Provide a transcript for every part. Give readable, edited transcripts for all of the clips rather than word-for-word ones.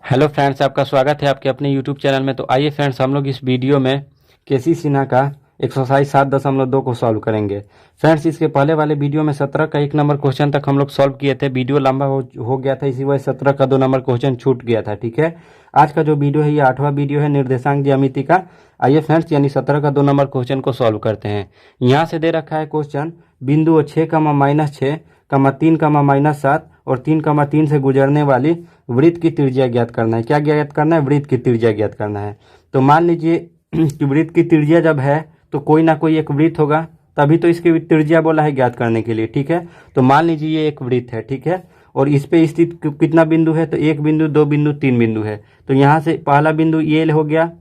Hello friends, आपका स्वागत है आपके अपने यूट्यूब चैनल में। तो आइए फ्रेंड्स, हम लोग इस वीडियो में केसी सिन्हा का एक्सरसाइज 7.2 को सॉल्व करेंगे। फ्रेंड्स, इसके पहले वाले वीडियो में 17 का 1 नंबर क्वेश्चन तक हम लोग सॉल्व किए थे। वीडियो लंबा हो गया था, इसी वजह 17 का 2 नंबर क्वेश्चन छूट गया था। ठीक है, आज का जो वीडियो है ये 8वां वीडियो है निर्देशांक ज्यामिति का। आइए फ्रेंड्स, यानी 17 का 2 नंबर क्वेश्चन को सॉल्व करते हैं। यहाँ से दे रखा है क्वेश्चन, बिंदु 6, -6, 3, -7 और 3, 3 से गुजरने वाली वृत्त की त्रिज्या ज्ञात करना है। क्या ज्ञात करना है? वृत्त की त्रिज्या ज्ञात करना है। तो मान लीजिए कि वृत्त की त्रिज्या जब है तो कोई ना कोई एक वृत्त होगा, तभी तो इसकी त्रिज्या बोला है ज्ञात करने के लिए। ठीक है, तो मान लीजिए ये एक वृत्त है। ठीक है, और इस पे स्थित कितना बिंदु है? तो 1 बिंदु, 2 बिंदु, 3 बिंदु है। तो यहाँ से पहला बिंदु ये हो गया,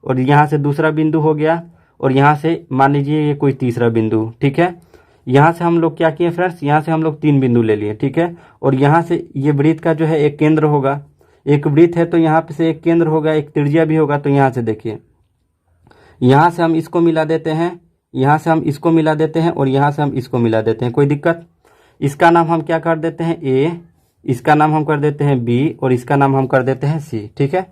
और यहाँ से दूसरा बिंदु हो गया, और यहाँ से मान लीजिए ये कोई तीसरा बिंदु। ठीक है, यहाँ से हम लोग क्या किए फ्रेंड्स, यहाँ से हम लोग 3 बिंदु ले लिए। ठीक है, और यहाँ से ये वृत्त का जो है एक केंद्र होगा, एक वृत्त है तो यहाँ पे से एक केंद्र होगा, एक त्रिज्या भी होगा। तो यहाँ से देखिए, यहाँ से हम इसको मिला देते हैं, यहाँ से हम इसको मिला देते हैं, और यहाँ से हम इसको मिला देते हैं। कोई दिक्कत? इसका नाम हम क्या कर देते हैं? ए, इसका नाम हम कर देते हैं बी, और इसका नाम हम कर देते हैं सी। ठीक है,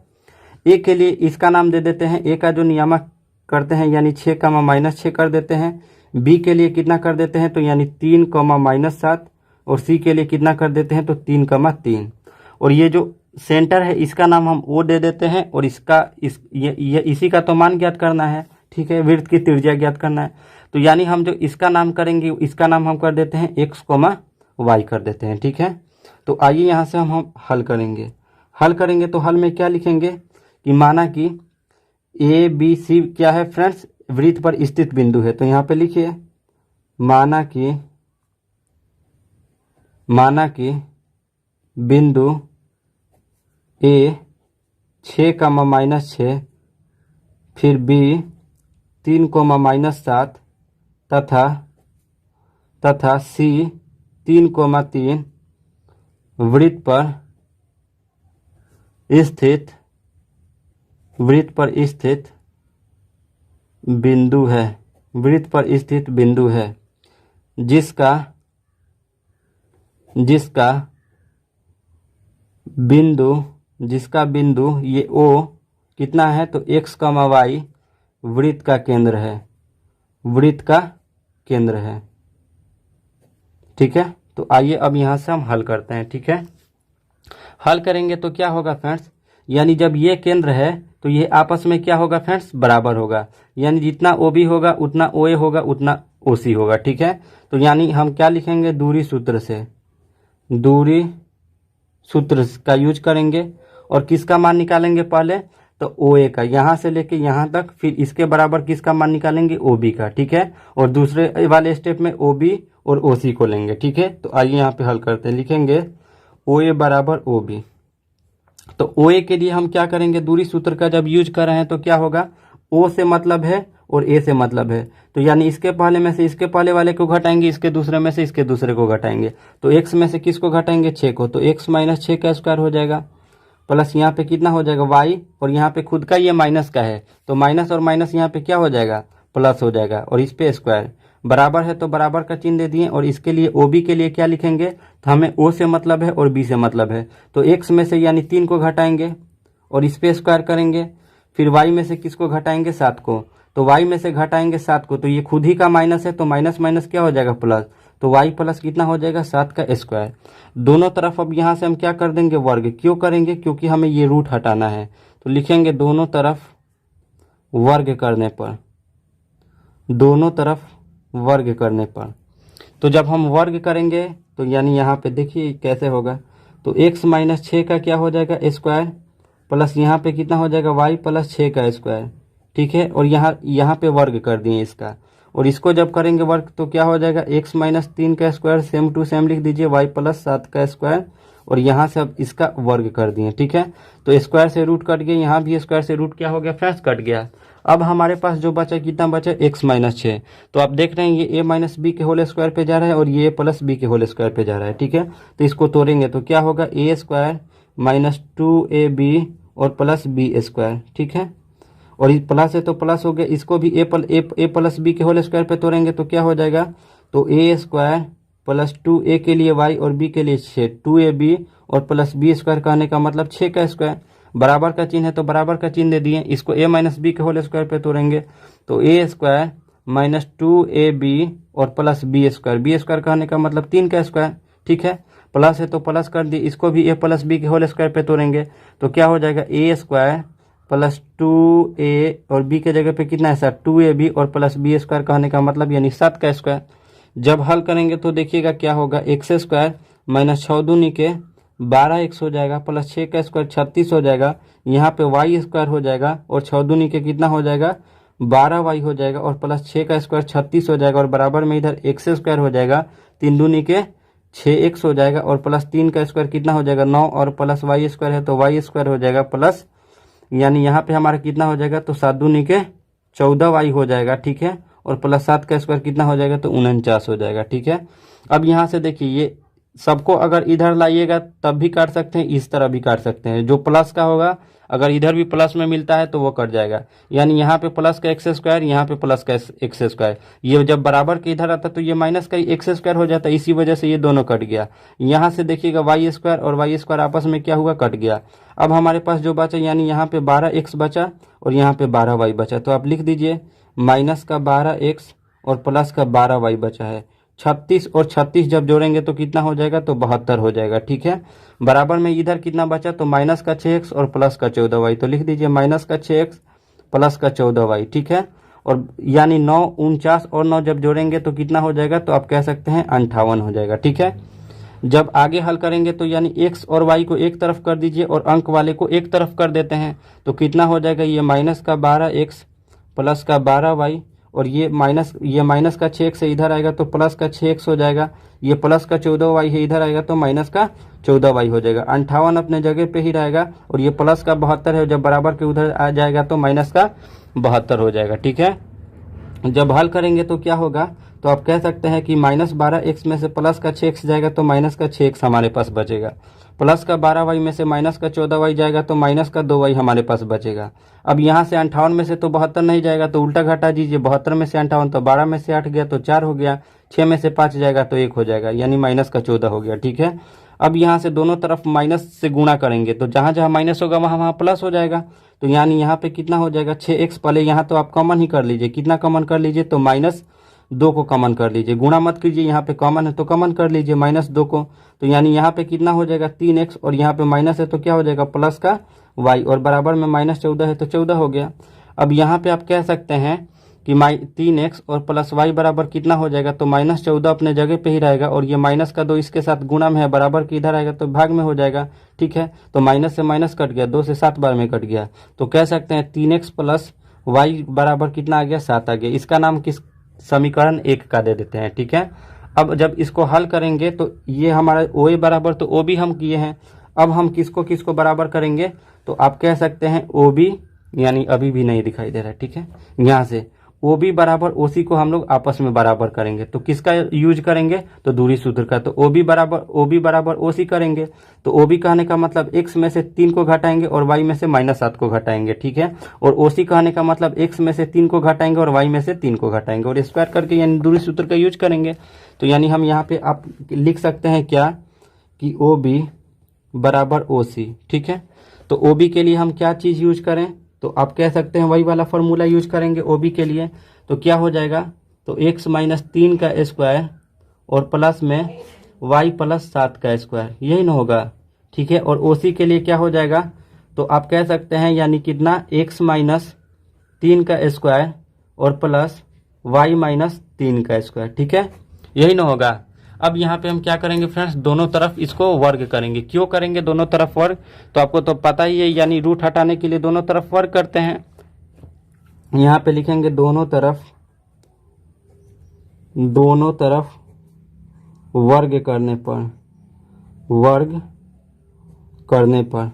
ए के लिए इसका नाम दे देते हैं, ए का जो नियामक करते हैं यानी 6, -6 कर देते हैं। बी के लिए कितना कर देते हैं? तो यानी 3, -7, और सी के लिए कितना कर देते हैं? तो 3, 3। और ये जो सेंटर है इसका नाम हम ओ दे देते हैं, और इसका ये इसी का तो मान ज्ञात करना है। ठीक है, वृत्त की त्रिज्या ज्ञात करना है। तो यानी हम जो इसका नाम करेंगे इसका नाम हम कर देते हैं x, y कर देते हैं। ठीक है, तो आइए यहाँ से हम हल करेंगे। हल करेंगे तो हल में क्या लिखेंगे कि माना कि ए बी सी क्या है फ्रेंड्स? वृत्त पर स्थित बिंदु है। तो यहाँ पे लिखिए, माना कि बिंदु ए 6, फिर बी 3, -7 तथा सी 3, 3 वृत्त पर स्थित बिंदु है। वृत्त पर स्थित बिंदु है जिसका बिंदु ये ओ कितना है? तो x, y वृत्त का केंद्र है। वृत्त का केंद्र है। ठीक है, तो आइए अब यहाँ से हम हल करते हैं। ठीक है, हल करेंगे तो क्या होगा फ्रेंड्स, यानी जब ये केंद्र है तो ये आपस में क्या होगा फ्रेंड्स? बराबर होगा। यानी जितना ओ बी होगा उतना ओ ए होगा, उतना ओ सी होगा। ठीक है, तो यानी हम क्या लिखेंगे? दूरी सूत्र का यूज करेंगे, और किसका मान निकालेंगे पहले? तो ओ ए का, यहाँ से लेके यहाँ तक, फिर इसके बराबर किसका मान निकालेंगे? ओ बी का। ठीक है, और दूसरे वाले स्टेप में ओ बी और ओ सी को लेंगे। ठीक है, तो आइए यहाँ पे हल करते हैं। लिखेंगे ओ ए बराबर ओ बी। तो ओ ए के लिए हम क्या करेंगे? दूरी सूत्र का जब यूज कर रहे हैं तो क्या होगा? ओ से मतलब है और ए से मतलब है, तो यानी इसके पहले में से इसके पहले वाले को घटाएंगे, इसके दूसरे में से इसके दूसरे को घटाएंगे। तो x में से किसको घटाएंगे? 6 को। तो x -6 का स्क्वायर हो जाएगा, प्लस यहाँ पे कितना हो जाएगा? y, और यहाँ पे खुद का ये माइनस का है तो माइनस और माइनस यहाँ पे क्या हो जाएगा? प्लस हो जाएगा, और इस पे स्क्वायर बराबर है तो बराबर का चिन्ह दे दिए। और इसके लिए ओ बी के लिए क्या लिखेंगे? तो हमें ओ से मतलब है और बी से मतलब है, तो x में से यानी 3 को घटाएंगे और इस पे स्क्वायर करेंगे। फिर y में से किसको घटाएंगे? 7 को। तो y में से घटाएंगे 7 को, तो ये खुद ही का माइनस है तो माइनस माइनस क्या हो जाएगा? प्लस। तो y प्लस कितना हो जाएगा? 7 का स्क्वायर। दोनों तरफ अब यहाँ से हम क्या कर देंगे? वर्ग। क्यों करेंगे? क्योंकि हमें ये रूट हटाना है। तो लिखेंगे दोनों तरफ वर्ग करने पर। तो जब हम वर्ग करेंगे तो यानी यहाँ पे देखिए कैसे होगा, तो x -6 का क्या हो जाएगा? स्क्वायर, प्लस यहाँ पे कितना हो जाएगा? y + 6 का स्क्वायर। ठीक है, और यहाँ पे वर्ग कर दिए इसका, और इसको जब करेंगे वर्ग तो क्या हो जाएगा? x -3 का स्क्वायर, सेम टू सेम लिख दीजिए, y + 7 का स्क्वायर, और यहाँ से अब इसका वर्ग कर दिए। ठीक है, तो स्क्वायर से रूट कट गया, यहाँ भी स्क्वायर से रूट क्या हो गया फ्रेंड्स? कट गया। अब हमारे पास जो बचा कितना बचा? x -6। तो आप देख रहे हैं ये a - b के होल स्क्वायर पे जा रहा है और ये a + b के होल स्क्वायर पे जा रहा है। ठीक है, तो इसको तोड़ेंगे तो क्या होगा? a² - 2ab और प्लस बी स्क्वायर। ठीक है, और ये प्लस है तो प्लस हो गया, इसको भी ए प्लस बी के होल स्क्वायर पे तोड़ेंगे तो क्या हो जाएगा? तो a² + 2a के लिए y और b के लिए 6, 2ab और प्लस बी स्क्वायर कहने का मतलब 6 का स्क्वायर। बराबर का चिन्ह है तो बराबर का चिन्ह दे दिए, इसको a माइनस बी के होल स्क्वायर पे तोड़ेंगे तो ए स्क्वायर माइनस 2ab और प्लस बी स्क्वायर कहने का मतलब 3 का स्क्वायर, ठीक है। प्लस है तो प्लस कर दिए, इसको भी a प्लस बी के होल स्क्वायर पे तोड़ेंगे तो क्या हो जाएगा ए स्क्वायर प्लस 2a और b के जगह पे कितना है सर 2ab और प्लस बी स्क्वायर कहने का मतलब यानी 7 का स्क्वायर। जब हल करेंगे तो देखिएगा क्या होगा, एक्स स्क्वायर माइनस 6 दूनी के 12x हो जाएगा प्लस 6 का स्क्वायर 36 हो जाएगा, यहाँ पे वाई स्क्वायर हो जाएगा और 6 दूनी के कितना हो जाएगा 12y हो जाएगा और प्लस 6 का स्क्वायर 36 हो जाएगा और बराबर में इधर एक्स स्क्वायर हो जाएगा 3 दूनी के 6x हो जाएगा और प्लस 3 का स्क्वायर कितना हो जाएगा 9 और प्लस वाई स्क्वायर है तो वाई स्क्वायर हो जाएगा प्लस यानी यहाँ पे हमारा कितना हो जाएगा तो 7 दूनी के 14y हो जाएगा, ठीक है। और प्लस 7 का स्क्वायर कितना हो जाएगा तो 49 हो जाएगा, ठीक है। अब यहाँ से देखिए ये सबको अगर इधर लाइएगा तब भी काट सकते हैं, इस तरह भी काट सकते हैं। जो प्लस का होगा अगर इधर भी प्लस में मिलता है तो वो कट जाएगा, यानी यहाँ पे प्लस का एक्स स्क्वायर यहाँ पे प्लस का एक्स स्क्वायर, ये जब बराबर के इधर आता तो ये माइनस का एक्स स्क्वायर हो जाता है, इसी वजह से ये दोनों कट गया। यहाँ से देखिएगा वाई स्क्वायर और वाई स्क्वायर आपस में क्या हुआ कट गया। अब हमारे पास जो बचा यानी यहाँ पे 12x बचा और यहाँ पे 12y बचा, तो आप लिख दीजिए माइनस का 12x और प्लस का 12y बचा है। 36 और 36 जब जोड़ेंगे तो कितना हो जाएगा तो 72 हो जाएगा, ठीक है। बराबर में इधर कितना बचा तो माइनस का 6x और प्लस का 14y, तो लिख दीजिए माइनस का 6x प्लस का 14y, ठीक है। और यानी 9 49 और 9 जब जोड़ेंगे तो कितना हो जाएगा तो आप कह सकते हैं 58 हो जाएगा, ठीक है। जब आगे हल करेंगे तो यानी x और y को एक तरफ कर दीजिए और अंक वाले को एक तरफ कर देते हैं तो कितना हो जाएगा ये माइनस का 12x प्लस का 12y और ये माइनस का 6x से इधर आएगा तो प्लस का 6x हो जाएगा, ये प्लस का 14y है इधर आएगा तो माइनस का 14y हो जाएगा। 58 अपने जगह पे ही रहेगा और ये प्लस का 72 है, जब बराबर के उधर आ जाएगा तो माइनस का 72 हो जाएगा, ठीक है। जब हल करेंगे तो क्या होगा तो आप कह सकते हैं कि माइनस 12x में से प्लस का 6x जाएगा तो माइनस का 6x हमारे पास बचेगा, प्लस का 12y में से माइनस का 14y जाएगा तो माइनस का 2y हमारे पास बचेगा। अब यहाँ से 58 में से तो 72 नहीं जाएगा तो उल्टा घटा दीजिए, 72 में से 58 तो 12 में से 8 गया तो 4 हो गया, 6 में से 5 जाएगा तो 1 हो जाएगा, यानी माइनस का 14 हो गया, ठीक है। अब यहाँ से दोनों तरफ माइनस से गुणा करेंगे तो जहाँ जहाँ माइनस होगा वहाँ वहाँ प्लस हो जाएगा, तो यानी यहाँ पे कितना हो जाएगा 6x। पहले यहाँ तो आप कॉमन ही कर लीजिए, कितना कॉमन कर लीजिए तो -2 को कॉमन कर लीजिए, गुणा मत कीजिए, यहाँ पे कॉमन है तो कॉमन कर लीजिए -2 को, तो यानी यहाँ पे कितना हो जाएगा 3x और यहाँ पे माइनस है तो क्या हो जाएगा प्लस का y और बराबर में -14 है तो 14 हो गया। अब यहाँ पे आप कह सकते हैं कि 3x और प्लस y बराबर कितना हो जाएगा तो -14 अपने जगह पे ही रहेगा और ये माइनस का 2 इसके साथ गुणा में है, बराबर के इधर आएगा तो भाग में हो जाएगा, ठीक है। तो माइनस से माइनस कट गया, 2 से 7 बार में कट गया, तो कह सकते हैं 3x प्लस y बराबर कितना आ गया 7 आ गया। इसका नाम किस समीकरण 1 का दे देते हैं, ठीक है। अब जब इसको हल करेंगे तो ये हमारा OA बराबर तो OB हम किए हैं, अब हम किसको किसको बराबर करेंगे तो आप कह सकते हैं OB, यानी अभी भी नहीं दिखाई दे रहा है, ठीक है। यहाँ से OB बराबर OC को हम लोग आपस में बराबर करेंगे तो किसका यूज करेंगे तो दूरी सूत्र का, तो OB बराबर OC करेंगे तो OB कहने का मतलब x में से 3 को घटाएंगे और y में से -7 को घटाएंगे, ठीक है। और OC कहने का मतलब x में से 3 को घटाएंगे और y में से 3 को घटाएंगे और स्क्वायर करके यानी दूरी सूत्र का यूज करेंगे। तो यानी हम यहाँ पे आप लिख सकते हैं क्या कि OB बराबर OC, ठीक है। तो OB के लिए हम क्या चीज़ यूज करें तो आप कह सकते हैं वही वाला फॉर्मूला यूज करेंगे OB के लिए, तो क्या हो जाएगा तो x माइनस 3 का स्क्वायर और प्लस में y प्लस 7 का स्क्वायर, यही ना होगा, ठीक है। और OC के लिए क्या हो जाएगा तो आप कह सकते हैं यानी कितना x माइनस 3 का स्क्वायर और प्लस y माइनस 3 का स्क्वायर, ठीक है, यही ना होगा। अब यहाँ पे हम क्या करेंगे फ्रेंड्स, दोनों तरफ इसको वर्ग करेंगे। क्यों करेंगे दोनों तरफ वर्ग तो आपको तो पता ही है, यानी रूट हटाने के लिए दोनों तरफ वर्ग करते हैं। यहाँ पे लिखेंगे दोनों तरफ वर्ग करने पर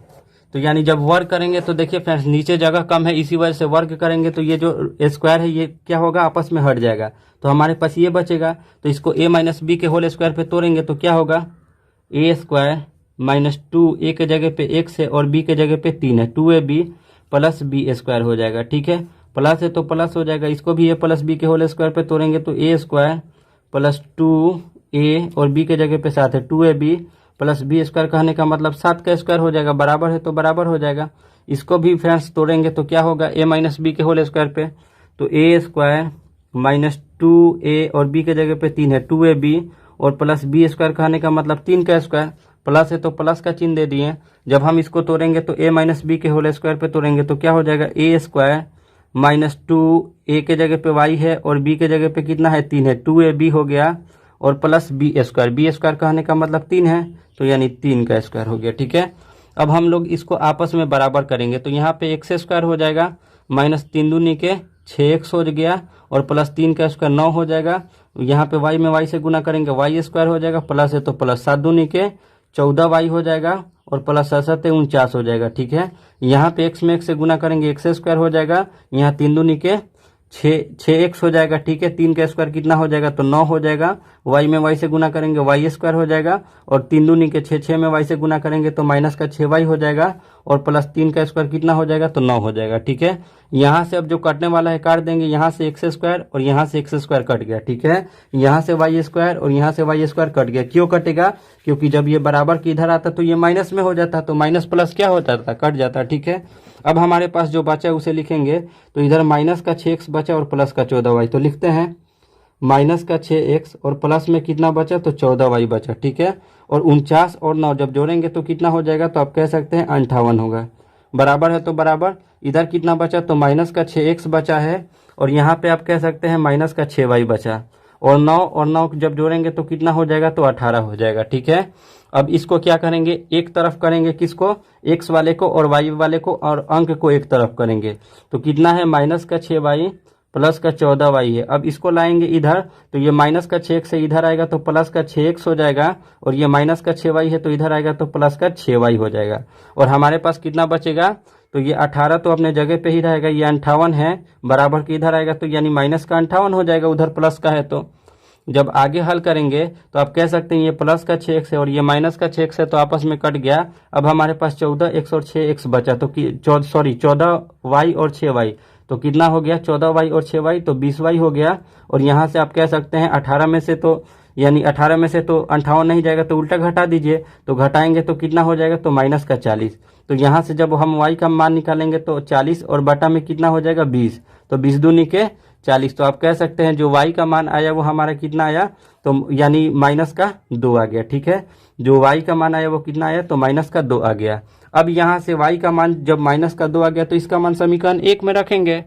तो यानी जब वर्ग करेंगे तो देखिए फ्रेंड्स नीचे जगह कम है, इसी वजह से वर्ग करेंगे तो ये जो स्क्वायर है ये क्या होगा आपस में हट जाएगा, तो हमारे पास ये बचेगा। तो इसको a माइनस बी के होल स्क्वायर पे तोड़ेंगे तो क्या होगा a स्क्वायर माइनस 2, a के जगह पे x है और b के जगह पे 3 है, 2ab प्लस बी स्क्वायर हो जाएगा, ठीक है। प्लस है तो प्लस हो जाएगा, इसको भी a प्लस बी के होल स्क्वायर पे तोड़ेंगे तो a स्क्वायर प्लस 2a और b के जगह पे 7 है, 2ab प्लस बी स्क्वायर कहने का मतलब 7 का स्क्वायर हो जाएगा, बराबर है तो बराबर हो जाएगा, इसको भी फ्रेंड्स तोड़ेंगे तो क्या होगा, a माइनस बी के होल स्क्वायर पे, तो a स्क्वायर माइनस 2a और b के जगह पे 3 है 2ab और प्लस बी स्क्वायर कहने का मतलब 3 का स्क्वायर, प्लस है तो प्लस का चिन्ह दे दिए। जब हम इसको तोड़ेंगे तो a माइनस बी के होल स्क्वायर पे तोड़ेंगे तो क्या हो जाएगा, a स्क्वायर माइनस 2a के जगह पे y है और b के जगह पे कितना है 3 है 2ab हो गया और प्लस बी स्क्वायर कहने का मतलब 3 है तो यानी 3 का स्क्वायर हो गया। ठीक है, अब हम लोग इसको आपस में बराबर करेंगे तो यहाँ पे x स्क्वायर हो जाएगा माइनस 3 दूनी के 6x हो गया और प्लस 3 का स्क्वायर 9 हो जाएगा। यहाँ पे y में y से गुना करेंगे y स्क्वायर हो जाएगा, प्लस है तो प्लस 7 दूनी के 14y हो जाएगा और प्लस 7 49 हो जाएगा। ठीक है, यहाँ पे x में x से गुना करेंगे x स्क्वायर हो जाएगा, यहाँ 3 दूनी के 6x हो जाएगा। ठीक है, 3 का स्क्वायर कितना हो जाएगा तो 9 हो जाएगा, y में y से गुना करेंगे y स्क्वायर हो जाएगा और 3 दूनी के 6 में y से गुना करेंगे तो माइनस का 6y हो जाएगा और प्लस 3 का स्क्वायर कितना हो जाएगा तो 9 हो जाएगा। ठीक है, यहाँ से अब जो कटने वाला है काट देंगे, यहाँ से x स्क्वायर और यहाँ से x स्क्वायर कट गया। ठीक है, यहाँ से y स्क्वायर और यहाँ से y स्क्वायर कट गया। क्यों कटेगा, क्योंकि जब ये बराबर की इधर आता तो ये माइनस में हो जाता, तो माइनस प्लस क्या होता था, कट जाता। ठीक है, अब हमारे पास जो बचा है उसे लिखेंगे तो इधर माइनस का 6x बचा और प्लस का 14y, तो लिखते हैं माइनस का 6x और प्लस में कितना बचा तो 14y बचा। ठीक है, और 49 और 9 जब जोड़ेंगे तो कितना हो जाएगा, तो आप कह सकते हैं 58 होगा। बराबर है तो बराबर, इधर कितना बचा तो माइनस का 6x बचा है और यहाँ पे आप कह सकते हैं माइनस का 6y बचा और 9 जब जोड़ेंगे तो कितना हो जाएगा तो 18 हो जाएगा। ठीक है, अब इसको क्या करेंगे, एक तरफ करेंगे किसको, x वाले को और y वाले को और अंक को एक तरफ करेंगे तो कितना है माइनस का 6y प्लस का 14y है। अब इसको लाएंगे इधर तो ये माइनस का 6x से इधर आएगा तो प्लस का 6x हो जाएगा और ये माइनस का 6y है तो इधर आएगा तो प्लस का 6y हो जाएगा और हमारे पास कितना बचेगा, तो ये 18 तो अपने जगह पे ही रहेगा, ये 58 है बराबर के इधर आएगा तो यानी माइनस का 58 हो जाएगा, उधर प्लस का है। तो जब आगे हल करेंगे तो आप कह सकते हैं ये प्लस का 6x है और ये माइनस का 6x है तो आपस में कट गया। अब हमारे पास 14x और 6x बचा तो 14y और 6y तो कितना हो गया 14y और 6y तो 20y हो गया। और यहाँ से आप कह सकते हैं 18 में से तो यानी 18 में से तो 58 नहीं जाएगा तो उल्टा घटा दीजिए, तो घटाएंगे तो कितना हो जाएगा तो माइनस का 40। तो यहाँ से जब हम y का मान निकालेंगे तो 40 और बटा में कितना हो जाएगा 20, तो 20 दूनी के 40। तो आप कह सकते हैं जो y का मान आया वो हमारा कितना आया, तो यानी माइनस का 2 आ गया। ठीक है, जो y का मान आया वो कितना आया तो माइनस का 2 आ गया। अब यहाँ से y का मान जब माइनस का 2 आ गया तो इसका मान समीकरण 1 में रखेंगे।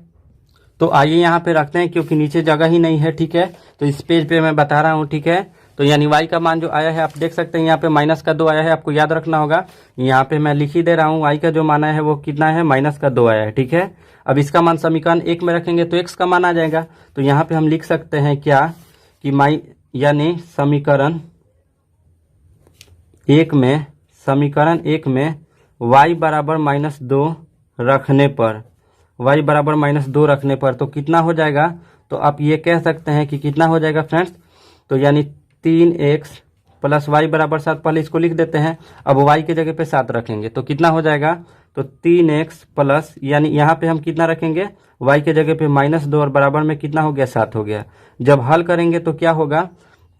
तो आइए यहाँ पे रखते हैं क्योंकि नीचे जगह ही नहीं है। ठीक है, तो इस पेज पे मैं बता रहा हूँ। ठीक है, तो यानी y का मान जो आया है आप देख सकते हैं यहाँ पे माइनस का 2 आया है, आपको याद रखना होगा। यहाँ पे मैं लिख ही दे रहा हूँ, y का जो मान आया है वो कितना है माइनस का 2 आया है। ठीक है, अब इसका मान समीकरण 1 में रखेंगे तो x का मान आ जाएगा। तो यहाँ पे हम लिख सकते हैं क्या कि यानी समीकरण 1 में y बराबर -2 रखने पर तो कितना हो जाएगा, तो आप ये कह सकते हैं कि कितना हो जाएगा फ्रेंड्स, तो यानी 3x प्लस y बराबर 7, पहले इसको लिख देते हैं। अब y के जगह पे 7 रखेंगे तो कितना हो जाएगा, तो 3x प्लस यानी यहाँ पे हम कितना रखेंगे y के जगह पे -2 और बराबर में कितना हो गया 7 हो गया। जब हल करेंगे तो क्या होगा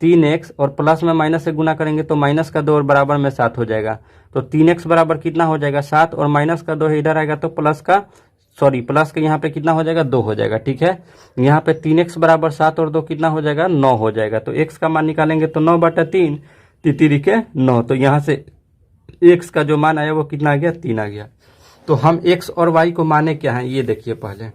3x और प्लस में माइनस से गुना करेंगे तो माइनस का 2 और बराबर में 7 हो जाएगा। तो 3x बराबर कितना हो जाएगा 7 और माइनस का 2 है इधर आएगा तो प्लस का यहाँ पे कितना हो जाएगा 2 हो जाएगा। ठीक है, यहाँ पे 3x बराबर 7 और 2 कितना हो जाएगा 9 हो जाएगा। तो x का मान निकालेंगे तो 9/3 तितिरी के 9, तो यहाँ से x का जो मान आया वो कितना आ गया 3 आ गया। तो हम x और y को माने क्या है ये देखिए पहले,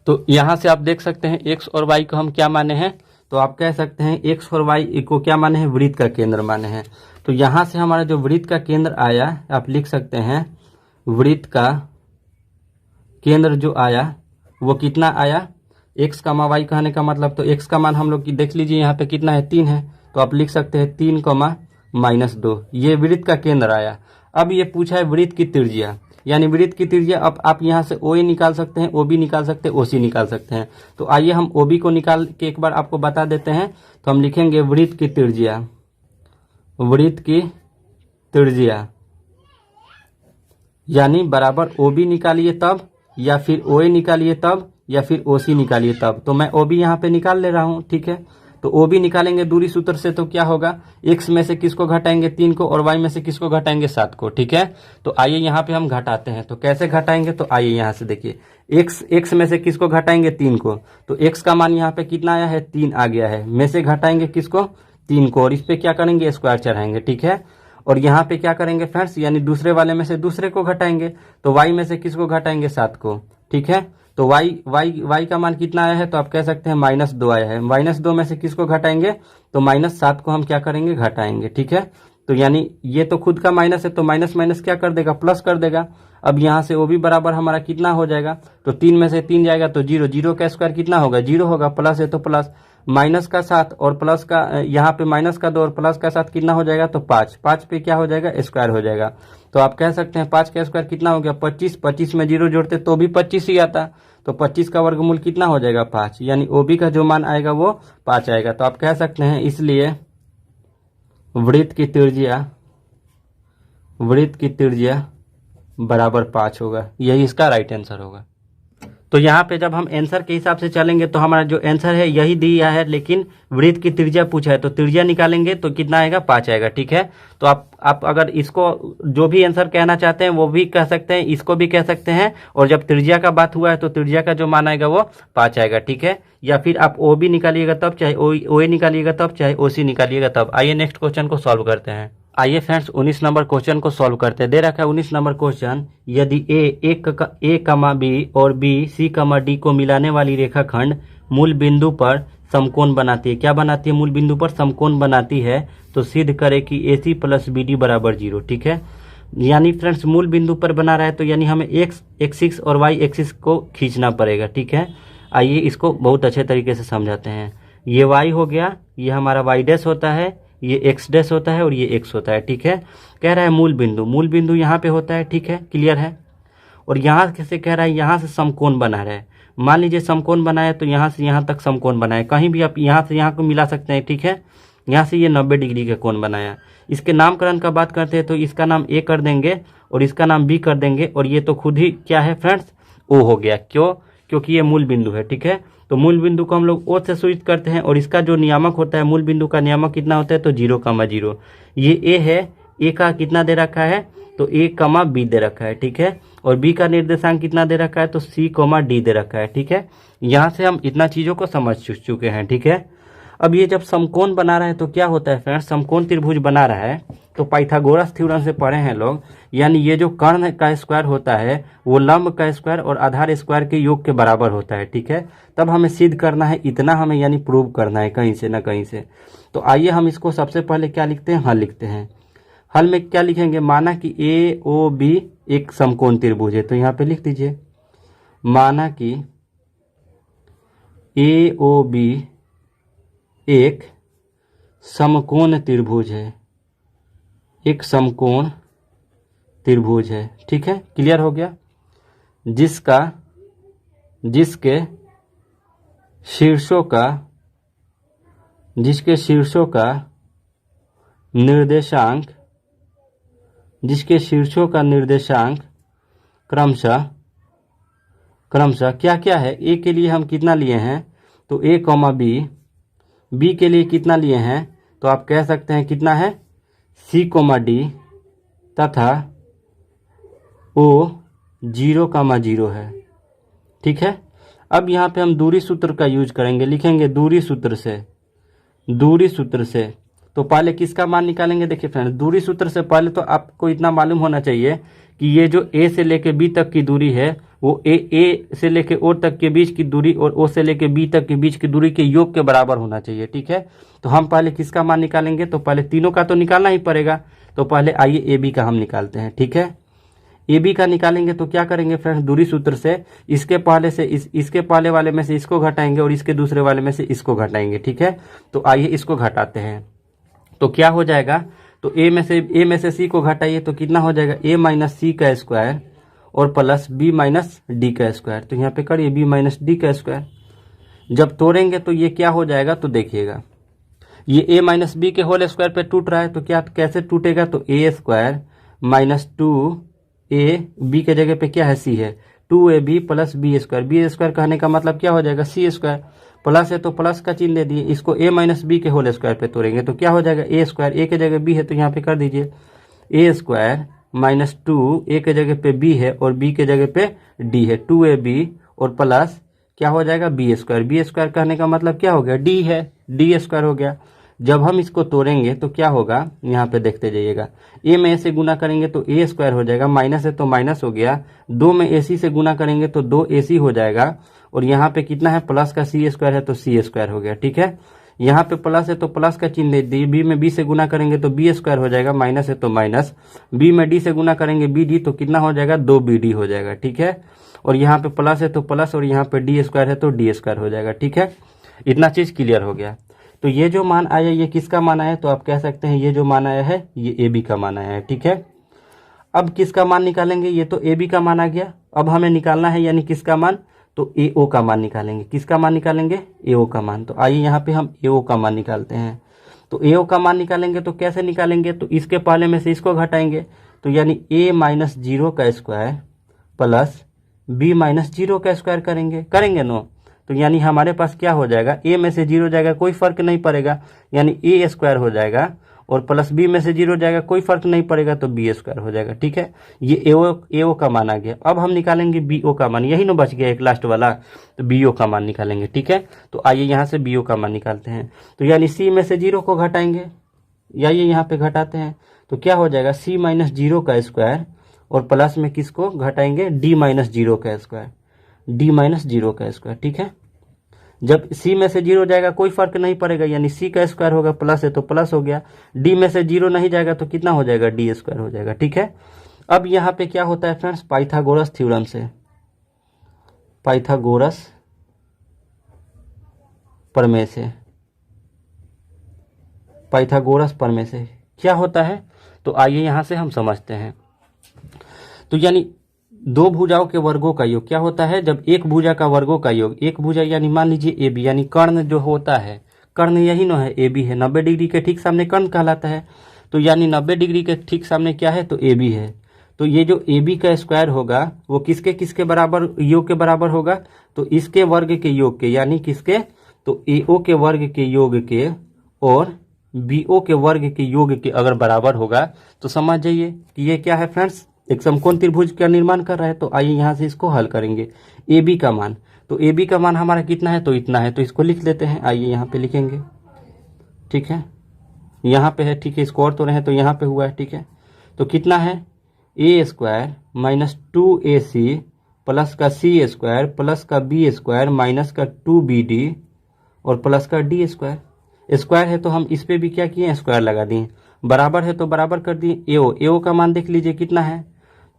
तो यहाँ से आप देख सकते हैं x और y को हम क्या माने हैं, तो आप कह सकते हैं x और y को क्या माने हैं वृत्त का केंद्र माने हैं। तो यहाँ से हमारा जो वृत्त का केंद्र आया आप लिख सकते हैं वृत्त का केंद्र जो आया वो कितना आया x, y कहने का मतलब, तो x का मान हम लोग की देख लीजिए यहाँ पे कितना है 3 है, तो आप लिख सकते हैं 3, -2 ये वृत्त का केंद्र आया। अब ये पूछा है वृत्त की त्रिज्या, यानी वृत्त की त्रिज्या। अब आप यहाँ से OA निकाल सकते हैं, OB निकाल सकते हैं, OC निकाल सकते हैं। तो आइए हम OB को निकाल के एक बार आपको बता देते हैं। तो हम लिखेंगे वृत्त की त्रिज्या यानी बराबर OB निकालिए तब, या फिर OA निकालिए तब, या फिर OC निकालिए तब। तो मैं OB यहाँ पे निकाल ले रहा हूँ। ठीक है, तो ओ बी निकालेंगे दूरी सूत्र से तो क्या होगा, x में से किसको घटाएंगे 3 को और y में से किसको घटाएंगे 7 को। ठीक है, तो आइए यहाँ पे हम घटाते हैं। तो कैसे घटाएंगे, तो आइए यहाँ से देखिए, x में से किसको घटाएंगे 3 को, तो x का मान यहाँ पे कितना आया है 3 आ गया है, में से घटाएंगे किसको 3 को और इस पे क्या करेंगे स्क्वायर चढ़ाएंगे। ठीक है, और यहाँ पे क्या करेंगे फ्रेंड्स, यानी दूसरे वाले में से दूसरे को घटाएंगे, तो y में से किसको घटाएंगे 7 को। ठीक है, तो y का मान कितना आया है, तो आप कह सकते हैं -2 आया है, -2 में से किसको घटाएंगे, तो -7 को हम क्या करेंगे घटाएंगे। ठीक है, तो यानी ये तो खुद का माइनस है, तो माइनस माइनस क्या कर देगा, प्लस कर देगा। अब यहाँ से वो भी बराबर हमारा कितना हो जाएगा, तो 3 में से 3 जाएगा तो 0, 0 का स्क्वायर कितना होगा 0 होगा, प्लस है तो प्लस, माइनस का 7 और प्लस का यहाँ पे माइनस का 2 और प्लस का 7 कितना हो जाएगा, तो 5, 5 पे क्या हो जाएगा स्क्वायर हो जाएगा। तो आप कह सकते हैं 5 का स्क्वायर कितना हो गया 25, 25 में 0 जोड़ते तो भी 25 ही आता, तो 25 का वर्गमूल कितना हो जाएगा 5, यानी ओबी का जो मान आएगा वो 5 आएगा। तो आप कह सकते हैं इसलिए वृत्त की त्रिज्या बराबर 5 होगा, यही इसका राइट आंसर होगा। तो यहाँ पे जब हम आंसर के हिसाब से चलेंगे तो हमारा जो आंसर है यही दिया है, लेकिन वृत्त की त्रिज्या पूछा है तो त्रिज्या निकालेंगे तो कितना आएगा 5 आएगा। ठीक है, तो आप अगर इसको जो भी आंसर कहना चाहते हैं वो भी कह सकते हैं, इसको भी कह सकते हैं, और जब त्रिज्या का बात हुआ है तो त्रिज्या का जो मान आएगा वो 5 आएगा। ठीक है, या फिर आप ओ बी निकालिएगा तब, चाहे ओ ए निकालिएगा तब, चाहे ओ सी निकालिएगा तब। आइए नेक्स्ट क्वेश्चन को सॉल्व करते हैं। आइए फ्रेंड्स 19 नंबर क्वेश्चन को सॉल्व करते हैं। दे रखा है 19 नंबर क्वेश्चन, यदि ए कमा बी और बी सी कमा डी को मिलाने वाली रेखाखंड मूल बिंदु पर समकोण बनाती है, क्या बनाती है, मूल बिंदु पर समकोण बनाती है, तो सिद्ध करे कि ए सी प्लस बी डी बराबर 0। ठीक है, यानी फ्रेंड्स मूल बिंदु पर बना रहा है तो यानी हमें एक्स एक्सिस और वाई एक्सिस को खींचना पड़ेगा। ठीक है, आइए इसको बहुत अच्छे तरीके से समझाते हैं। ये वाई हो गया, ये हमारा वाई डैश होता है, ये एक्स डैश होता है और ये एक्स होता है। ठीक है, कह रहा है मूल बिंदु यहाँ पे होता है। ठीक है, क्लियर है, और यहाँ से कह रहा है यहाँ से समकोण बना रहा है। मान लीजिए समकोण बनाया तो यहाँ से यहाँ तक समकोण बनाया, कहीं भी आप यहाँ से यहाँ को मिला सकते हैं। ठीक है, यहाँ से ये 90 डिग्री का कोण बनाया। इसके नामकरण का बात करते हैं तो इसका नाम ए कर देंगे और इसका नाम बी कर देंगे, और ये तो खुद ही क्या है फ्रेंड्स ओ हो गया। क्यों, क्योंकि ये मूल बिंदु है। ठीक है, तो मूल बिंदु को हम लोग ओ से सूचित करते हैं, और इसका जो नियामक होता है मूल बिंदु का नियामक कितना होता है, तो 0,0। ये ए है, ए का कितना दे रखा है, तो ए कमा बी दे रखा है। ठीक है, और बी का निर्देशांक कितना दे रखा है, तो सी कमा डी दे रखा है। ठीक है, यहाँ से हम इतना चीज़ों को समझ चुके हैं। ठीक है, अब ये जब समकोण बना रहा है तो क्या होता है फ्रेंड्स, समकोण त्रिभुज बना रहा है तो पाइथागोरस थ्योरम से पढ़े हैं लोग, यानी ये जो कर्ण का स्क्वायर होता है वो लंब का स्क्वायर और आधार स्क्वायर के योग के बराबर होता है। ठीक है, तब हमें सिद्ध करना है, इतना हमें यानी प्रूव करना है कहीं से ना कहीं से। तो आइए हम इसको सबसे पहले क्या लिखते हैं, हल लिखते हैं। हल में क्या लिखेंगे, माना कि ए ओ बी एक समकोण त्रिभुज है, तो यहाँ पे लिख दीजिए माना कि ए ओ बी एक समकोण त्रिभुज है, एक समकोण त्रिभुज है। ठीक है, क्लियर हो गया, जिसके शीर्षों का निर्देशांक क्रमशः क्या क्या है। ए के लिए हम कितना लिए हैं, तो ए कॉमा बी के लिए कितना लिए हैं, तो आप कह सकते हैं कितना है सी कोमा डी, तथा ओ 0,0 है। ठीक है, अब यहाँ पे हम दूरी सूत्र का यूज करेंगे, लिखेंगे दूरी सूत्र से। तो पहले किसका मान निकालेंगे, देखिए फ्रेंड्स दूरी सूत्र से पहले तो आपको इतना मालूम होना चाहिए कि ये जो ए से लेके बी तक की दूरी है वो ए से लेके ओ तक के बीच की दूरी और ओ से लेके बी तक के बीच की दूरी के योग के बराबर होना चाहिए। ठीक है, तो हम पहले किसका मान निकालेंगे, तो पहले तीनों का तो निकालना ही पड़ेगा, तो पहले आइए ए बी का हम निकालते हैं। ठीक है, ए बी का निकालेंगे तो क्या करेंगे फ्रेंड्स, दूरी सूत्र से इसके पहले वाले में से इसको घटाएंगे और इसके दूसरे वाले में से इसको घटाएंगे। ठीक है, तो आइए इसको घटाते हैं, तो क्या हो जाएगा, तो ए में से सी को घटाइए तो कितना हो जाएगा, ए माइनस सी का स्क्वायर और प्लस बी माइनस डी का स्क्वायर। तो यहाँ पे करिए बी माइनस डी का स्क्वायर, जब तोड़ेंगे तो ये क्या हो जाएगा, तो देखिएगा ये ए माइनस बी के होल स्क्वायर पे टूट रहा है, तो क्या कैसे टूटेगा, तो ए स्क्वायर माइनस 2a बी के जगह पे क्या है सी है, 2ab प्लस बी स्क्वायर कहने का मतलब क्या हो जाएगा सी स्क्वायर, प्लस है तो प्लस का चिन्ह दे दिए, इसको a माइनस बी के होल स्क्वायर पे तोड़ेंगे तो क्या हो जाएगा ए स्क्वायर, ए के जगह बी है तो यहाँ पे कर दीजिए ए स्क्वायर माइनस 2, ए के जगह पे बी है और बी के जगह पे डी है, 2ab और प्लस क्या हो जाएगा बी स्क्वायर, बी स्क्वायर कहने का मतलब क्या हो गया डी है, डी स्क्वायर हो गया। जब हम इसको तोड़ेंगे तो क्या होगा, यहाँ पे देखते जाइएगा, ए में ए से गुना करेंगे तो ए स्क्वायर हो जाएगा, माइनस है तो माइनस हो गया, 2 में AC से गुना करेंगे तो 2AC हो जाएगा, और यहाँ पे कितना है प्लस का सी स्क्वायर है तो सी स्क्वायर हो गया। ठीक है, यहाँ पे प्लस है तो प्लस का चिन्ह दे दिए, बी में बी से गुना करेंगे तो बी स्क्वायर हो जाएगा, माइनस है तो माइनस, बी में डी से गुना करेंगे बी डी तो कितना हो जाएगा 2BD हो जाएगा। ठीक है, और यहाँ पे प्लस है तो प्लस और यहाँ पे डी स्क्वायर है तो डी स्क्वायर हो जाएगा। ठीक है, इतना चीज क्लियर हो गया। तो ये जो मान आया ये किसका मान आया, तो आप कह सकते हैं ये जो मान आया है ये ए बी का मान आया है। ठीक है, अब किसका मान निकालेंगे, ये तो ए बी का मान आ गया, अब हमें निकालना है यानी किसका मान, तो ए ओ का मान निकालेंगे। किसका मान निकालेंगे, ए ओ का मान। तो आइए यहाँ पे हम ए ओ का मान निकालते हैं। तो ए ओ का मान निकालेंगे तो कैसे निकालेंगे, तो इसके पहले में से इसको घटाएंगे, तो यानी a माइनस 0 का स्क्वायर प्लस b माइनस 0 का स्क्वायर करेंगे नो, तो यानी हमारे पास क्या हो जाएगा, a में से 0 जाएगा कोई फर्क नहीं पड़ेगा, यानी a स्क्वायर हो जाएगा, और प्लस b में से 0 जाएगा कोई फर्क नहीं पड़ेगा तो b स्क्वायर हो जाएगा। ठीक है, ये ए ओ का मान आ गया। अब हम निकालेंगे बी ओ का मान, यही ना बच गया एक लास्ट वाला, तो बी ओ का मान निकालेंगे। ठीक है, तो आइए यहाँ से बी ओ का मान निकालते हैं। तो यानी c में से 0 को घटाएंगे, आइए यहाँ पे घटाते हैं, तो क्या हो जाएगा c माइनस 0 का स्क्वायर, और प्लस में किसको घटाएंगे d माइनस 0 का स्क्वायर, d माइनस 0 का स्क्वायर। ठीक है, जब c में से 0 जाएगा कोई फर्क नहीं पड़ेगा, यानी c का स्क्वायर होगा, प्लस है तो प्लस हो गया, d में से 0 नहीं जाएगा तो कितना हो जाएगा d स्क्वायर हो जाएगा। ठीक है, अब यहाँ पे क्या होता है फ्रेंड्स, पाइथागोरस थ्योरम से, पाइथागोरस प्रमेय से, पाइथागोरस प्रमेय से क्या होता है, तो आइए यहाँ से हम समझते हैं। तो यानी दो भुजाओं के वर्गों का योग क्या होता है, जब एक भुजा का वर्गों का योग, एक भुजा यानी मान लीजिए ए बी, यानी कर्ण जो होता है, कर्ण यही न है ए बी है, 90 डिग्री के ठीक सामने कर्ण कहलाता है, तो यानी 90 डिग्री के ठीक सामने क्या है, तो ए बी है। तो ये जो ए बी का स्क्वायर होगा वो किसके किसके बराबर, योग के बराबर होगा, तो इसके वर्ग के योग के, यानी किसके, तो ए ओ के वर्ग के योग के और बी ओ के वर्ग के योग के अगर बराबर होगा तो समझ जाइए कि ये क्या है फ्रेंड्स, एक समकोण त्रिभुज का निर्माण कर रहा है। तो आइए यहाँ से इसको हल करेंगे। ए बी का मान, तो ए बी का मान हमारा कितना है, तो इतना है, तो इसको लिख लेते हैं। आइए यहाँ पे लिखेंगे। ठीक है, यहाँ पे है, ठीक है, इसको और तो रहे तो यहाँ पे हुआ है। ठीक है, तो कितना है, ए स्क्वायर माइनस 2ac प्लस का सी स्क्वायर प्लस का बी स्क्वायर माइनस का 2bd और प्लस का डी स्क्वायर। स्क्वायर है तो हम इस पे भी क्या किए, स्क्वायर लगा दिए, बराबर है तो बराबर कर दिए। ए ओ का मान देख लीजिए कितना है,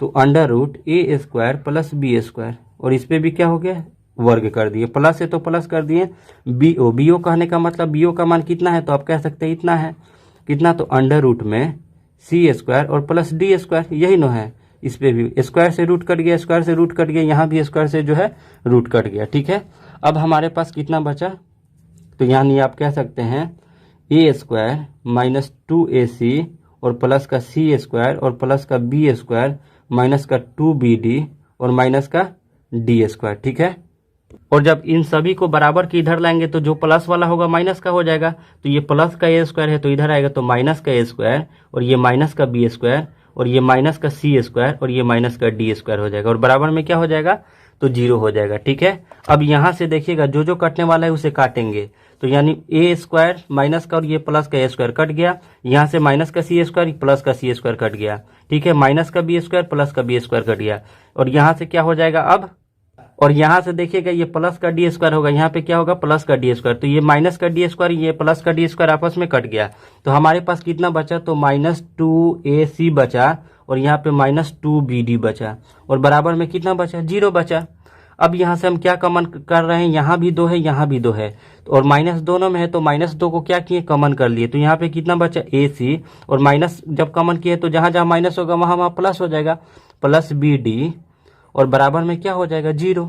तो अंडर रूट ए स्क्वायर प्लस बी स्क्वायर, और इस पे भी क्या हो गया, वर्ग कर दिए, प्लस है तो प्लस कर दिए। बी ओ कहने का मतलब बी ओ का मान कितना है, तो आप कह सकते हैं इतना है, कितना, तो अंडर रूट में सी स्क्वायर और प्लस डी स्क्वायर, यही नो है। इस पे भी स्क्वायर से रूट कट गया, स्क्वायर से रूट कट गया, यहाँ भी स्क्वायर से जो है रूट कट गया। ठीक है, अब हमारे पास कितना बचा, तो यानी आप कह सकते हैं ए स्क्वायर माइनस 2ac और प्लस का सी स्क्वायर और प्लस का बी स्क्वायर माइनस का 2bd और माइनस का डी स्क्वायर। ठीक है, और जब इन सभी को बराबर के इधर लाएंगे तो जो प्लस वाला होगा माइनस का हो जाएगा, तो ये प्लस का ए स्क्वायर है तो इधर आएगा तो माइनस का ए स्क्वायर, और ये माइनस का बी स्क्वायर, और ये माइनस का सी स्क्वायर, और ये माइनस का डी स्क्वायर हो जाएगा, और बराबर में क्या हो जाएगा, तो 0 हो जाएगा। ठीक है, अब यहाँ से देखिएगा जो जो कटने वाला है उसे काटेंगे, तो यानी ए स्क्वायर माइनस का और ये प्लस का ए स्क्वायर कट गया, यहाँ से माइनस का सी स्क्वायर प्लस का सी स्क्वायर कट गया। ठीक है, माइनस का बी स्क्वायर प्लस का बी स्क्वायर कट गया, और यहाँ से क्या हो जाएगा अब, और यहाँ से देखिएगा ये प्लस का डी स्क्वायर होगा, यहाँ पे क्या होगा, प्लस का डी स्क्वायर, तो ये माइनस का डी स्क्वायर ये प्लस का डी स्क्वायर आपस में कट गया, तो हमारे पास कितना बचा, तो माइनस 2ac बचा, और यहाँ पे माइनस 2bd बचा, और बराबर में कितना बचा, 0 बचा। अब यहाँ से हम क्या कॉमन कर रहे हैं, यहाँ भी 2 है, यहाँ भी 2 है, और माइनस दोनों में है तो माइनस 2 को क्या किए, कॉमन कर लिए, तो यहाँ पे कितना बचा, ac, और माइनस जब कॉमन किए तो जहाँ जहाँ माइनस होगा वहाँ वहाँ प्लस हो जाएगा, प्लस bd, और बराबर में क्या हो जाएगा, 0।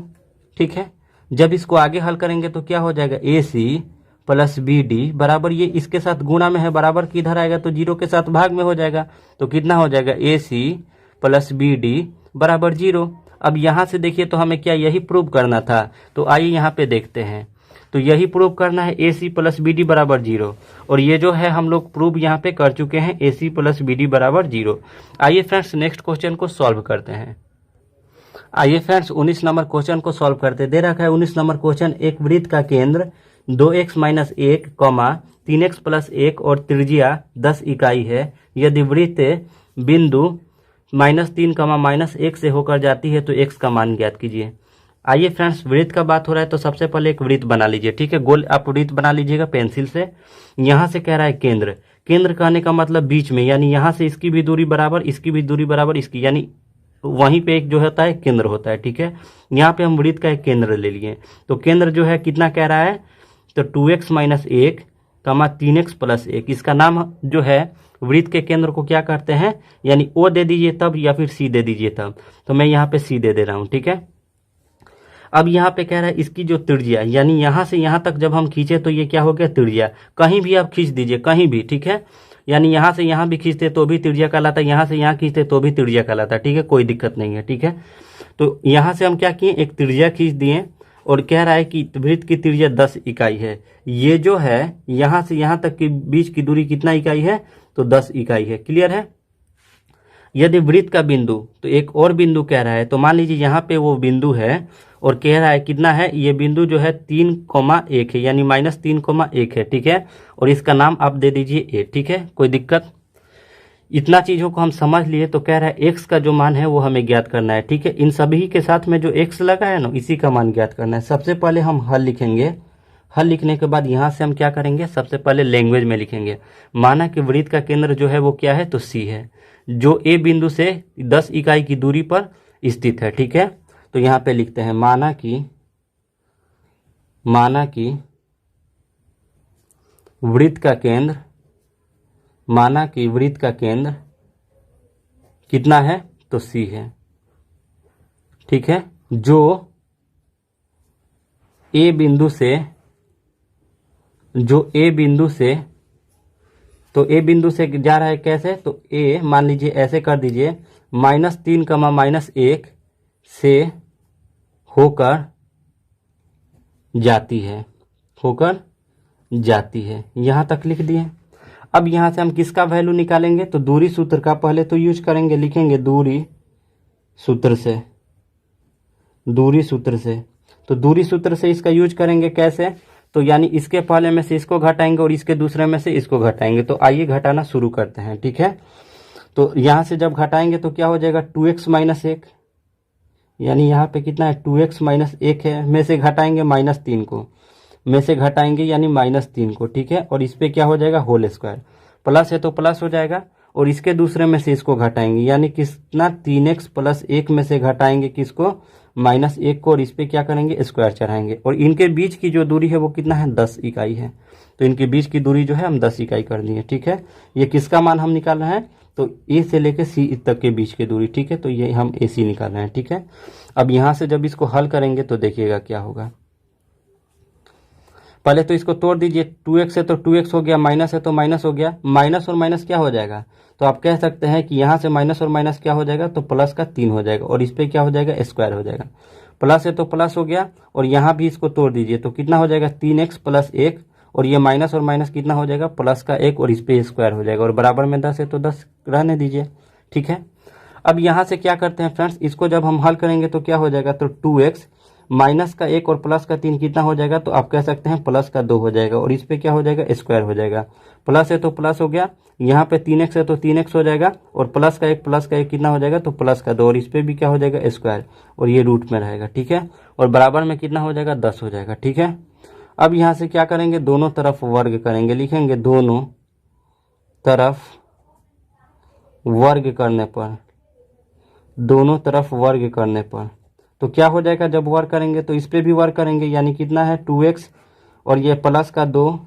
ठीक है, जब इसको आगे हल करेंगे तो क्या हो जाएगा, ac प्लस bd बराबर, ये इसके साथ गुणा में है, बराबर की इधर आएगा तो 0 के साथ भाग में हो जाएगा, तो कितना हो जाएगा, ac प्लस bd बराबर 0। अब यहाँ से देखिए तो हमें क्या यही प्रूव करना था, तो आइए यहाँ पे देखते हैं। तो यही प्रूव करना है ए सी प्लस बी डी बराबर 0। और ये जो है हम लोग प्रूव यहाँ पे कर चुके हैं ए सी प्लस बी डी बराबर 0। आइए फ्रेंड्स नेक्स्ट क्वेश्चन को सॉल्व करते हैं। आइए फ्रेंड्स 19 नंबर क्वेश्चन को सॉल्व करते। दे रखा है 19 नंबर क्वेश्चन, एक वृत्त का केंद्र 2x माइनस 1, 3x प्लस 1 और त्रिज्या 10 इकाई है। यदि वृत्त बिंदु -3, -1 से होकर जाती है तो x का मान ज्ञात कीजिए। आइए फ्रेंड्स वृत्त का बात हो रहा है तो सबसे पहले एक वृत्त बना लीजिए, ठीक है। गोल आप वृत्त बना लीजिएगा पेंसिल से। यहाँ से कह रहा है केंद्र, केंद्र कहने का मतलब बीच में, यानी यहाँ से इसकी भी दूरी बराबर, इसकी भी दूरी बराबर, इसकी, यानी वहीं पे एक जो होता है केंद्र होता है, ठीक है। यहाँ पे हम वृत्त का एक केंद्र ले लिए, तो केंद्र जो है कितना कह रहा है, तो 2x माइनस 1, 3x प्लस 1। इसका नाम जो है वृत्त के केंद्र को क्या करते हैं, यानी O दे दीजिए तब, या फिर C दे दीजिए तब। तो मैं यहाँ पे C दे दे रहा हूँ, ठीक है। अब यहाँ पे कह रहा है इसकी जो त्रिज्या, यानी यहाँ से यहाँ तक जब हम खींचे तो ये क्या हो गया, त्रिज्या। कहीं भी आप खींच दीजिए, कहीं भी, ठीक है। यानी यहाँ से यहाँ भी खींचते तो भी त्रिज्या कहलाता है, यहाँ से यहाँ खींचते तो भी त्रिज्या कहलाता है, ठीक है, कोई दिक्कत नहीं है, ठीक है। तो यहाँ से हम क्या किए, एक त्रिज्या खींच दिए और कह रहा है कि वृत्त की त्रिज्या 10 इकाई है। ये जो है यहाँ से यहाँ तक के बीच की दूरी कितना इकाई है, तो 10 इकाई है। क्लियर है। यदि वृत्त का बिंदु, तो एक और बिंदु कह रहा है, तो मान लीजिए यहाँ पे वो बिंदु है और कह रहा है कितना है, ये बिंदु जो है 3,1 है, यानी -3,1 है, ठीक है। और इसका नाम आप दे दीजिए ए, ठीक है, कोई दिक्कत। इतना चीज़ों को हम समझ लिए। तो कह रहा है x का जो मान है वो हमें ज्ञात करना है, ठीक है। इन सभी के साथ में जो x लगा है ना, इसी का मान ज्ञात करना है। सबसे पहले हम हल लिखेंगे, हल लिखने के बाद यहाँ से हम क्या करेंगे, सबसे पहले लैंग्वेज में लिखेंगे। माना कि वृत्त का केंद्र जो है वो क्या है, तो C है, जो A बिंदु से 10 इकाई की दूरी पर स्थित है, ठीक है। तो यहाँ पे लिखते हैं माना कि वृत्त का केंद्र, माना कि वृत्त का केंद्र कितना है, तो C है, ठीक है। जो A बिंदु से, तो A बिंदु से जा रहा है कैसे, तो A मान लीजिए ऐसे कर दीजिए, -3, -1 से होकर जाती है, यहाँ तक लिख दिए। अब यहाँ से हम किसका वैल्यू निकालेंगे, तो दूरी सूत्र का पहले तो यूज करेंगे, लिखेंगे दूरी सूत्र से। तो दूरी सूत्र से इसका यूज करेंगे कैसे, तो यानी इसके पहले में से इसको घटाएंगे और इसके दूसरे में से इसको घटाएंगे। तो आइए घटाना शुरू करते हैं, ठीक है। तो यहाँ से जब घटाएंगे तो क्या हो जाएगा, 2x माइनस 1, यानी यहाँ पे कितना है, 2x माइनस 1 है, में से घटाएंगे -3 को, में से घटाएंगे यानी -3 को, ठीक है। और इस पे क्या हो जाएगा, होल स्क्वायर, प्लस है तो प्लस हो जाएगा, और इसके दूसरे में से इसको घटाएंगे, यानी कितना, 3x प्लस 1 में से घटाएंगे किसको, -1 को, और इस पे क्या करेंगे, स्क्वायर चढ़ाएंगे। और इनके बीच की जो दूरी है वो कितना है, 10 इकाई है। तो इनके बीच की दूरी जो है हम 10 इकाई कर दिए, ठीक है। ये किसका मान हम निकाल रहे हैं, तो ए से लेकर सी तक के बीच की दूरी, ठीक है। तो ये हम AC निकाल रहे हैं, ठीक है। अब यहाँ से जब इसको हल करेंगे तो देखिएगा क्या होगा। पहले तो इसको तोड़ दीजिए, 2x है तो 2x हो गया, माइनस है तो माइनस हो गया, माइनस और माइनस क्या हो जाएगा, तो आप कह सकते हैं कि यहाँ से माइनस और माइनस क्या हो जाएगा, तो प्लस का 3 हो जाएगा, और इस पे क्या हो जाएगा, स्क्वायर हो जाएगा। प्लस है तो प्लस हो गया, और यहाँ भी इसको तोड़ दीजिए तो कितना हो जाएगा, 3x प्लस 1, और ये माइनस और माइनस कितना हो जाएगा, प्लस का 1, और इस पे स्क्वायर हो जाएगा, और बराबर में 10 है तो 10 रहने दीजिए, ठीक है। अब यहाँ से क्या करते हैं फ्रेंड्स, इसको जब हम हल करेंगे तो क्या हो जाएगा, तो 2x माइनस का 1 और प्लस का 3 कितना हो जाएगा, तो आप कह सकते हैं प्लस का 2 हो जाएगा, और इस पे क्या हो जाएगा, स्क्वायर हो जाएगा। प्लस है तो प्लस हो गया, यहाँ पे 3x है तो 3x हो जाएगा, और प्लस का 1 कितना हो जाएगा, तो प्लस का 2, और इस पे भी क्या हो जाएगा, स्क्वायर, और ये रूट में रहेगा, ठीक है। और बराबर में कितना हो जाएगा, 10 हो जाएगा, ठीक है। अब यहाँ से क्या करेंगे, दोनों तरफ वर्ग करेंगे, लिखेंगे दोनों तरफ वर्ग करने पर, दोनों तरफ वर्ग करने पर तो क्या हो जाएगा, जब वर्ग करेंगे तो इस पे भी वर्ग करेंगे, यानी कितना है, 2x, और ये प्लस का 2,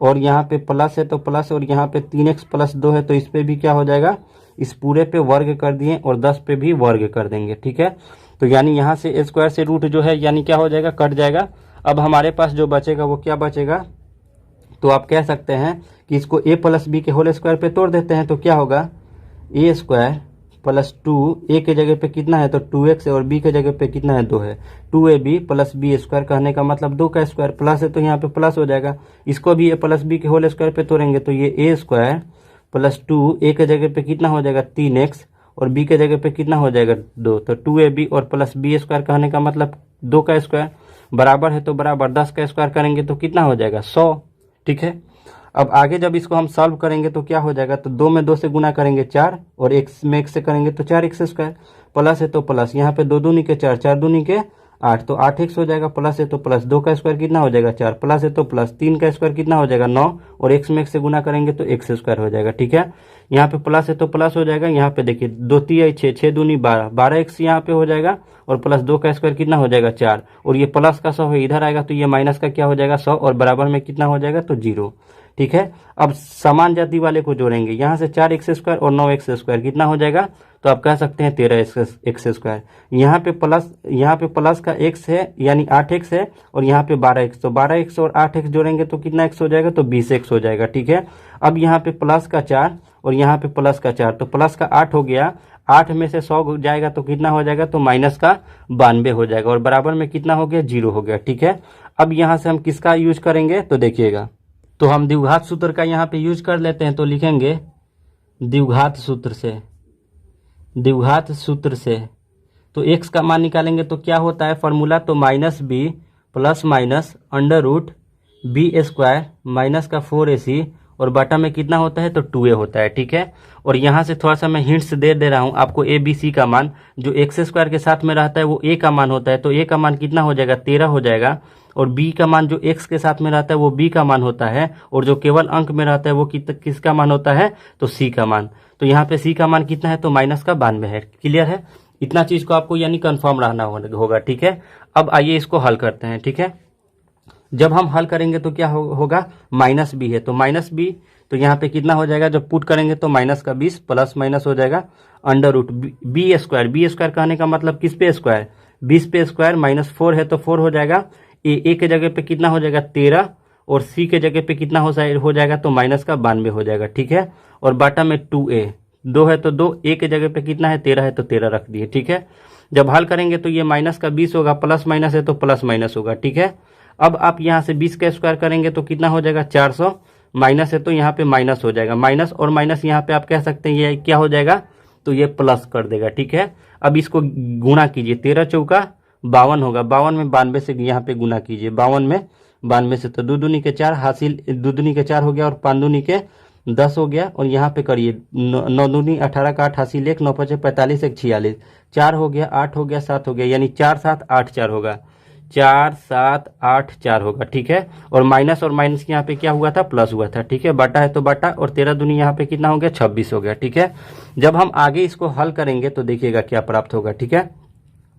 और यहाँ पे प्लस है तो प्लस, और यहाँ पे 3x प्लस 2 है, तो इस पे भी क्या हो जाएगा, इस पूरे पे वर्ग कर दिए, और 10 पे भी वर्ग कर देंगे, ठीक है। तो यानी यहाँ से स्क्वायर से रूट जो है यानी क्या हो जाएगा, कट जाएगा। अब हमारे पास जो बचेगा वो क्या बचेगा, तो आप कह सकते हैं कि इसको a प्लस बी के होल स्क्वायर पे तोड़ देते हैं, तो क्या होगा, a स्क्वायर प्लस 2 ए के जगह पे कितना है तो 2x है और बी के जगह पे कितना है 2 है। 2ab प्लस बी स्क्वायर कहने का मतलब 2 का स्क्वायर, प्लस है तो यहाँ पे प्लस हो जाएगा। इसको भी ए प्लस बी के होल स्क्वायर पे तोड़ेंगे तो ये ए स्क्वायर प्लस 2 ए के जगह पे कितना हो जाएगा 3x और बी के जगह पे कितना हो जाएगा 2। तो 2ab और प्लस बी स्क्वायर कहने का मतलब 2 का स्क्वायर बराबर है तो बराबर 10 का स्क्वायर करेंगे तो कितना हो जाएगा 100। ठीक है, अब आगे जब इसको हम सॉल्व करेंगे तो क्या हो जाएगा तो 2 में 2 से गुना करेंगे 4 और x में x से करेंगे तो 4x स्क्वायर, प्लस है तो प्लस, यहाँ पे 2 दूनी के 4, 4 दूनी के 8 तो 8x हो जाएगा, प्लस है तो प्लस, 2 का स्क्वायर कितना हो जाएगा 4, प्लस है तो प्लस, 3 का स्क्वायर कितना हो जाएगा 9 और x में x से गुना करेंगे तो x स्क्वायर हो जाएगा। ठीक है, यहाँ पे प्लस है तो प्लस हो जाएगा, यहाँ पे देखिए 2 3 6, 6 दूनी 12, 12x यहाँ पे हो जाएगा और प्लस 2 का स्क्वायर कितना हो जाएगा 4 और ये प्लस का 100 है इधर आएगा तो ये माइनस का क्या हो जाएगा 100 और बराबर में कितना हो जाएगा तो 0। ठीक है, अब समान जाति वाले को जोड़ेंगे, यहाँ से 4x स्क्वायर और 9x स्क्वायर कितना हो जाएगा तो आप कह सकते हैं 13x स्क्वायर। यहाँ पे प्लस का x है यानी 8x है और यहाँ पे 12x, तो 12x और 8x जोड़ेंगे तो कितना x हो जाएगा तो 20x हो जाएगा। ठीक है, अब यहाँ पे प्लस का 4 और यहाँ पे प्लस का 4 तो प्लस का 8 हो गया, 8 में से 100 जाएगा तो कितना हो जाएगा तो माइनस का 92 हो जाएगा और बराबर में कितना हो गया 0 हो गया। ठीक है, अब यहाँ से हम किसका यूज करेंगे तो देखिएगा, तो हम द्विघात सूत्र का यहाँ पे यूज कर लेते हैं तो लिखेंगे द्विघात सूत्र से तो x का मान निकालेंगे तो क्या होता है फॉर्मूला तो minus b plus minus under root b square minus का 4ac और बटा में कितना होता है तो 2a होता है। ठीक है, और यहाँ से थोड़ा सा मैं हिंट्स दे रहा हूँ आपको, ए बी सी का मान जो x स्क्वायर के साथ में रहता है वो a का मान होता है तो a का मान कितना हो जाएगा 13 हो जाएगा और b का मान जो x के साथ में रहता है वो b का मान होता है और जो केवल अंक में रहता है वो किसका मान होता है तो c का मान। तो यहाँ पे c का मान कितना है तो माइनस का 92 है। क्लियर है, इतना चीज को आपको यानी कंफर्म रहना होगा। ठीक है, अब आइए इसको हल करते हैं। ठीक है, जब हम हल करेंगे तो क्या होगा माइनस बी है तो माइनस बी तो यहाँ पे कितना हो जाएगा जब पुट करेंगे तो माइनस का 20 प्लस माइनस हो जाएगा अंडर रूट बी स्क्वायर कहने का मतलब किस पे स्क्वायर 20 पे स्क्वायर माइनस 4 है तो 4 हो जाएगा, ए के जगह पे कितना हो जाएगा 13 और सी के जगह पे कितना हो जाएगा तो माइनस का 92 हो जाएगा। ठीक है, और बाटा में 2a 2 है तो 2, ए के जगह पे कितना है 13 है तो 13 रख दिए। ठीक है, जब हल करेंगे तो ये माइनस का 20 होगा, प्लस माइनस है तो प्लस माइनस होगा। ठीक है, अब आप यहाँ से 20 का स्क्वायर करेंगे तो कितना हो जाएगा 400, माइनस है तो यहाँ पे माइनस हो जाएगा, माइनस और माइनस यहाँ पे आप कह सकते हैं ये क्या हो जाएगा तो ये प्लस कर देगा। ठीक है, अब इसको गुणा कीजिए, 13 चौका 52 होगा, 52 में 92 से यहाँ पे गुना कीजिए, 52 में 92 से तो 2 दूनी के 4 हासिल, 2 दूनी के 4 हो गया और 5 दूनी के 10 हो गया और यहाँ पे करिए 9 दूनी 18 का 8 हासिल 1, 9 5 45 1 46, 4 हो गया 8 हो गया 7 हो गया यानी 4 7 8 4 होगा, 4 7 8 4 होगा। ठीक है, और माइनस यहाँ पे क्या हुआ था प्लस हुआ था। ठीक है, बटा है तो बटा और 13 दूनी यहाँ पे कितना हो गया 26 हो गया। ठीक है, जब हम आगे इसको हल करेंगे तो देखिएगा क्या प्राप्त होगा। ठीक है,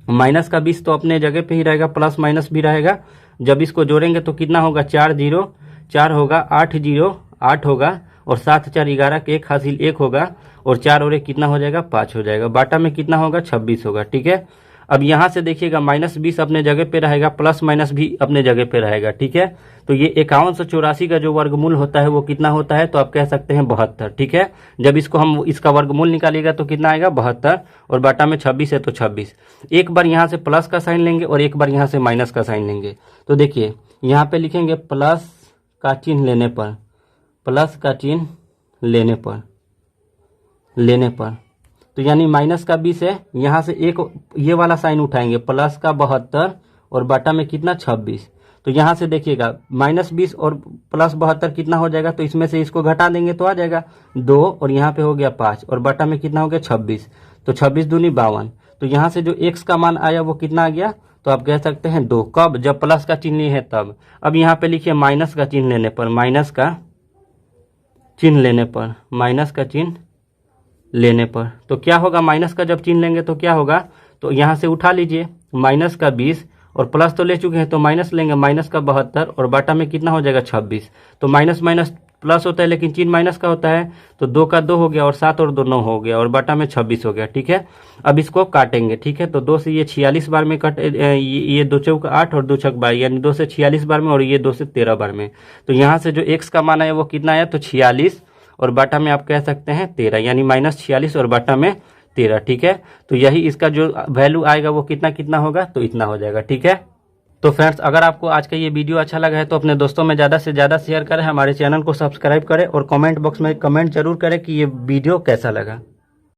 माइनस का 20 तो अपने जगह पे ही रहेगा, प्लस माइनस भी रहेगा, जब इसको जोड़ेंगे तो कितना होगा 4 0 4 होगा, 8 0 8 होगा और 7 4 11 के 1 हासिल 1 होगा और 4 और 1 कितना हो जाएगा 5 हो जाएगा, बाटा में कितना होगा 26 होगा। ठीक है, अब यहाँ से देखिएगा माइनस 20 अपने जगह पे रहेगा, प्लस माइनस भी अपने जगह पे रहेगा। ठीक है, तो ये 5184 का जो वर्गमूल होता है वो कितना होता है तो आप कह सकते हैं 72। ठीक है, जब इसको हम इसका वर्गमूल निकालिएगा तो कितना आएगा 72 और बाटा में 26 है तो 26। एक बार यहाँ से प्लस का साइन लेंगे और एक बार यहाँ से माइनस का साइन लेंगे तो देखिए यहाँ पे लिखेंगे प्लस का चिन्ह लेने पर, प्लस का चिन्ह लेने पर तो यानी माइनस का 20 है, यहाँ से एक ये वाला साइन उठाएंगे प्लस का 72 और बटा में कितना 26, तो यहाँ से देखिएगा माइनस 20 और प्लस 72 कितना हो जाएगा तो इसमें से इसको घटा देंगे तो आ जाएगा 2 और यहाँ पे हो गया 5 और बटा में कितना हो गया 26, तो 26 दूनी 52, तो यहाँ से जो x का मान आया वो कितना आ गया तो आप कह सकते हैं 2। कब जब प्लस का चिन्ह है तब। अब यहाँ पे लिखिए माइनस का चिन्ह लेने पर, माइनस का चिन्ह लेने पर तो क्या होगा, माइनस का जब चिन्ह लेंगे तो क्या होगा तो यहाँ से उठा लीजिए माइनस का 20 और प्लस तो ले चुके हैं तो माइनस लेंगे, माइनस का 72 और बाटा में कितना हो जाएगा 26, तो माइनस माइनस प्लस होता है लेकिन चिन्ह माइनस का होता है तो 2 का 2 हो गया और 7 और 2 9 हो गया और बाटा में 26 हो गया। ठीक है, अब इसको काटेंगे। ठीक है, तो 2 से ये 46 बार में कट, ये 2 चौक 8 और 2 छक 22 यानी 2 से 46 बार में और ये 2 से 13 बार में, तो यहाँ से जो x का मान आया वो कितना आया तो 46 और बाटा में आप कह सकते हैं 13 यानी -46 और बाटा में 13, ठीक है। तो यही इसका जो वैल्यू आएगा वो कितना कितना होगा, तो इतना हो जाएगा, ठीक है। तो फ्रेंड्स, अगर आपको आज का ये वीडियो अच्छा लगा है तो अपने दोस्तों में ज़्यादा से ज़्यादा शेयर करें, हमारे चैनल को सब्सक्राइब करें और कमेंट बॉक्स में कमेंट जरूर करें कि ये वीडियो कैसा लगा।